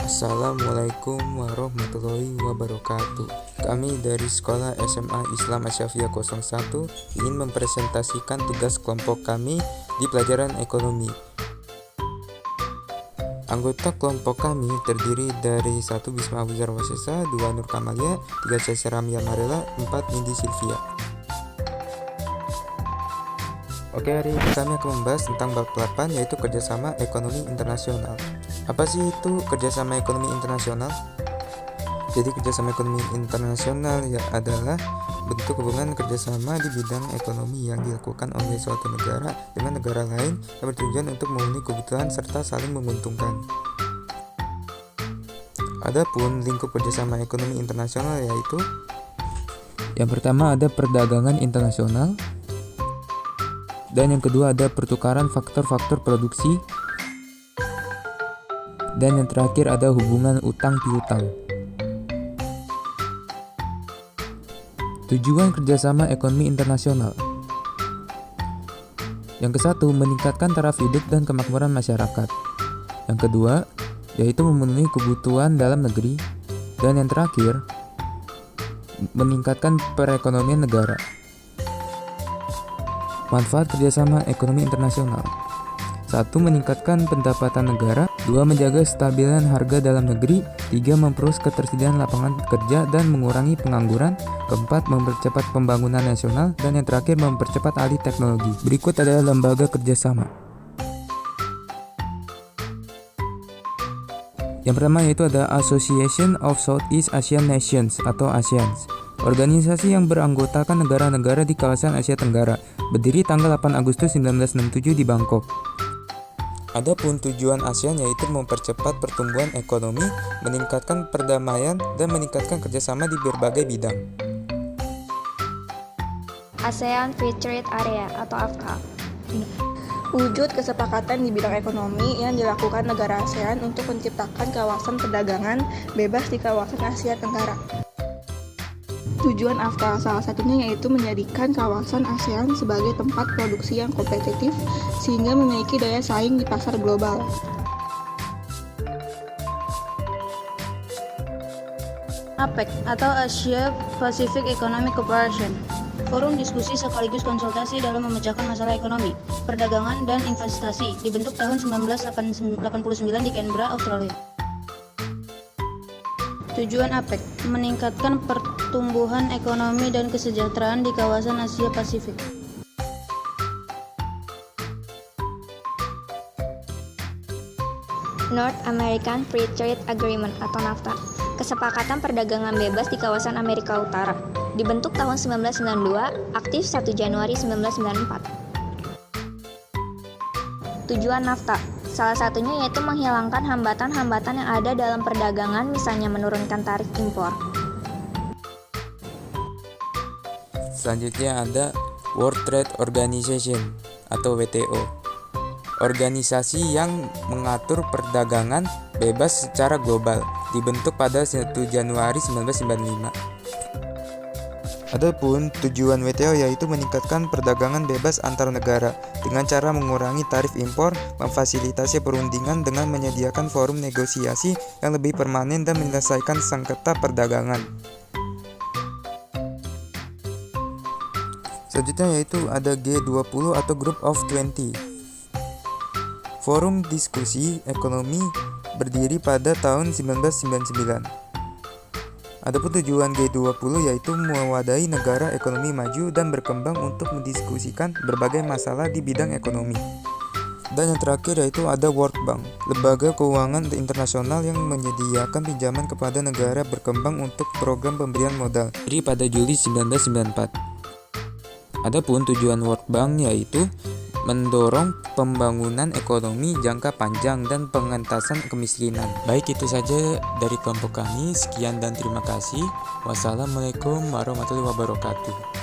Assalamualaikum warahmatullahi wabarakatuh. Kami dari Sekolah SMA Islam Asyafiyah 01 ingin mempresentasikan tugas kelompok kami di pelajaran ekonomi. Anggota kelompok kami terdiri dari 1 Bisma Abuzar Wasesa, 2 Nur Kamalia, 3 Cesar Ramia Marela, 4 Nindi Silvia. Oke, hari ini kami akan membahas tentang bab 8, yaitu kerjasama ekonomi internasional. Apa sih itu kerjasama ekonomi internasional? Jadi kerjasama ekonomi internasional adalah bentuk hubungan kerjasama di bidang ekonomi yang dilakukan oleh suatu negara dengan negara lain yang bertujuan untuk memenuhi kebutuhan serta saling menguntungkan. Adapun lingkup kerjasama ekonomi internasional yaitu yang pertama ada perdagangan internasional, dan yang kedua ada pertukaran faktor-faktor produksi, dan yang terakhir ada hubungan utang piutang. Tujuan kerjasama ekonomi internasional. Yang ke-1, meningkatkan taraf hidup dan kemakmuran masyarakat. Yang kedua, yaitu memenuhi kebutuhan dalam negeri. Dan yang terakhir, meningkatkan perekonomian negara. Manfaat kerjasama ekonomi internasional. 1. Meningkatkan pendapatan negara. 2. Menjaga kestabilan harga dalam negeri. 3. Memperluas ketersediaan lapangan kerja dan mengurangi pengangguran. 4. Mempercepat pembangunan nasional. Dan yang terakhir, mempercepat alih teknologi. Berikut adalah lembaga kerjasama. Yang pertama yaitu ada Association of Southeast Asian Nations atau ASEAN. Organisasi yang beranggotakan negara-negara di kawasan Asia Tenggara, berdiri tanggal 8 Agustus 1967 di Bangkok. Adapun tujuan ASEAN yaitu mempercepat pertumbuhan ekonomi, meningkatkan perdamaian, dan meningkatkan kerjasama di berbagai bidang. ASEAN Free Trade Area atau AFTA. Wujud kesepakatan di bidang ekonomi yang dilakukan negara ASEAN untuk menciptakan kawasan perdagangan bebas di kawasan Asia Tenggara. Tujuan AFTA salah satunya yaitu menjadikan kawasan ASEAN sebagai tempat produksi yang kompetitif sehingga memiliki daya saing di pasar global. APEC atau Asia Pacific Economic Cooperation, forum diskusi sekaligus konsultasi dalam memecahkan masalah ekonomi, perdagangan, dan investasi, dibentuk tahun 1989 di Canberra, Australia. Tujuan APEC, meningkatkan pertumbuhan ekonomi dan kesejahteraan di kawasan Asia Pasifik. North American Free Trade Agreement atau NAFTA, kesepakatan perdagangan bebas di kawasan Amerika Utara, dibentuk tahun 1992, aktif 1 Januari 1994. Tujuan NAFTA salah satunya yaitu menghilangkan hambatan-hambatan yang ada dalam perdagangan, misalnya menurunkan tarif impor. Selanjutnya ada World Trade Organization atau WTO. Organisasi yang mengatur perdagangan bebas secara global, dibentuk pada 1 Januari 1995. Adapun tujuan WTO yaitu meningkatkan perdagangan bebas antar negara dengan cara mengurangi tarif impor, memfasilitasi perundingan dengan menyediakan forum negosiasi yang lebih permanen dan menyelesaikan sengketa perdagangan. Selanjutnya yaitu ada G20 atau Group of 20. Forum diskusi ekonomi berdiri pada tahun 1999. Adapun tujuan G20 yaitu mewadahi negara ekonomi maju dan berkembang untuk mendiskusikan berbagai masalah di bidang ekonomi. Dan yang terakhir yaitu ada World Bank, lembaga keuangan internasional yang menyediakan pinjaman kepada negara berkembang untuk program pemberian modal, berdiri pada Juli 1994. Adapun tujuan World Bank yaitu mendorong pembangunan ekonomi jangka panjang dan pengentasan kemiskinan. Baik, itu saja dari kelompok kami. Sekian dan terima kasih. Wassalamualaikum warahmatullahi wabarakatuh.